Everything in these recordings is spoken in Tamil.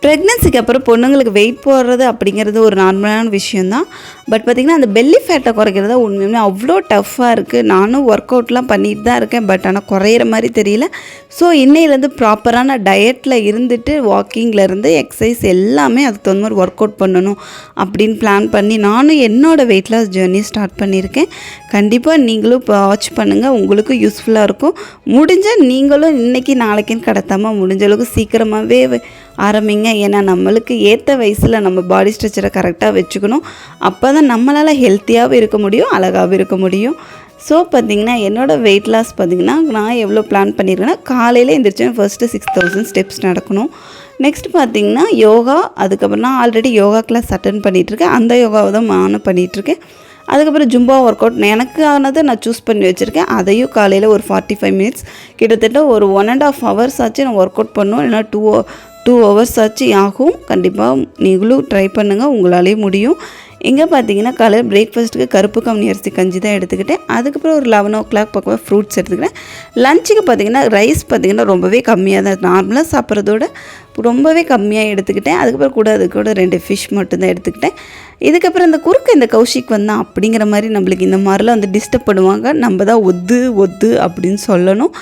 ப்ரெக்னென்சிக்கு அப்புறம் பொண்ணுங்களுக்கு வெயிட் போடுறது அப்படிங்கிறது ஒரு நார்மலான விஷயம் தான். பட் பார்த்திங்கன்னா அந்த பெல்லி ஃபேட்டை குறைக்கிறது உண்மையுமே அவ்வளோ டஃப்பாக இருக்குது. நானும் ஒர்க் அவுட்லாம் பண்ணிட்டு தான் இருக்கேன். பட் ஆனால் குறையிற மாதிரி தெரியல. ஸோ இன்னையிலேருந்து ப்ராப்பரான டயட்டில் இருந்துட்டு வாக்கிங்லேருந்து எக்ஸசைஸ் எல்லாமே அதுக்கு தகுந்த மாதிரி ஒர்க் அவுட் பண்ணணும் அப்படின்னு பிளான் பண்ணி நானும் என்னோடய வெயிட் லாஸ் ஜேர்னி ஸ்டார்ட் பண்ணியிருக்கேன். கண்டிப்பாக நீங்களும் இப்போ வாட்ச் பண்ணுங்கள், உங்களுக்கும் யூஸ்ஃபுல்லாக இருக்கும். முடிஞ்சால் நீங்களும் இன்றைக்கி நாளைக்குன்னு கடத்தாமல் முடிஞ்ச அளவுக்கு சீக்கிரமாகவே ஆரம்பிங்க. ஏன்னா நம்மளுக்கு ஏற்ற வயசில் நம்ம பாடி ஸ்ட்ரக்சரை கரெக்டாக வச்சுக்கணும். அப்போ தான் நம்மளால் ஹெல்த்தியாகவும் இருக்க முடியும், அழகாகவும் இருக்க முடியும். ஸோ பார்த்திங்கன்னா என்னோடய வெயிட் லாஸ் பார்த்திங்கன்னா நான் எவ்வளோ பிளான் பண்ணியிருக்கேன்னா, காலையில் எழுந்திரிச்சேன் ஃபர்ஸ்ட்டு 6000 ஸ்டெப்ஸ் நடக்கணும். நெக்ஸ்ட் பார்த்திங்கன்னா யோகா, அதுக்கப்புறம் நான் ஆல்ரெடி யோகா கிளாஸ் அட்டன் பண்ணிகிட்ருக்கேன். அந்த யோகாவை தான் நானும் பண்ணிகிட்ருக்கேன். அதுக்கப்புறம் ஜும்பா ஒர்க் அவுட் எனக்கு ஆனதை நான் சூஸ் பண்ணி வச்சுருக்கேன். அதையும் காலையில் ஒரு 45 மினிட்ஸ் கிட்டத்தட்ட ஒரு 1.5 ஹவர்ஸ் ஆச்சு நான் ஒர்க் அவுட் பண்ணணும். இல்லைனா 2 ஹவர்ஸ் ஆச்சு ஆகும். கண்டிப்பாக நீங்களும் ட்ரை பண்ணுங்கள், உங்களாலே முடியும். இங்கே பார்த்தீங்கன்னா காலையில் பிரேக்ஃபாஸ்ட்டுக்கு கருப்பு கவுனி அரிசி கஞ்சி தான் எடுத்துக்கிட்டேன். அதுக்கப்புறம் ஒரு 11 o'clock பக்கம் ஃப்ரூட்ஸ் எடுத்துக்கிட்டேன். லஞ்சுக்கு பார்த்திங்கன்னா ரைஸ் பார்த்திங்கன்னா ரொம்பவே கம்மியாக தான், நார்மலாக சாப்பிட்றதோட ரொம்பவே கம்மியாக எடுத்துக்கிட்டேன். அதுக்கப்புறம் கூட அது கூட 2 ஃபிஷ் மட்டும்தான் எடுத்துக்கிட்டேன். இதுக்கப்புறம் இந்த கௌஷிக் வந்தான் அப்படிங்கிற மாதிரி நம்மளுக்கு இந்த மாதிரிலாம் டிஸ்டர்ப் பண்ணுவாங்க. நம்ம தான் ஒத்து அப்படின்னு சொல்லணும்.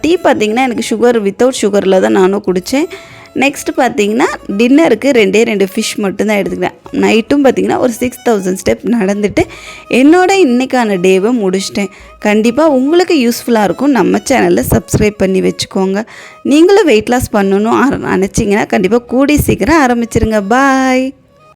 டீ பார்த்திங்கன்னா எனக்கு சுகர் வித்தவுட் சுகரில் தான் நானும் குடித்தேன். நெக்ஸ்ட்டு பார்த்திங்கன்னா டின்னருக்கு 2 ஃபிஷ் மட்டும்தான் எடுத்துக்கிட்டேன். நைட்டும் பார்த்திங்கன்னா ஒரு 6000 ஸ்டெப் நடந்துட்டு இன்றைக்கான டேவை முடிச்சிட்டேன். கண்டிப்பாக உங்களுக்கு யூஸ்ஃபுல்லாக இருக்கும். நம்ம சேனலில் சப்ஸ்கிரைப் பண்ணி வச்சுக்கோங்க. நீங்களும் வெயிட் லாஸ் பண்ணணும் நினச்சிங்கன்னா கண்டிப்பாக கூடி சீக்கிரம் ஆரம்பிச்சிருங்க. பாய்.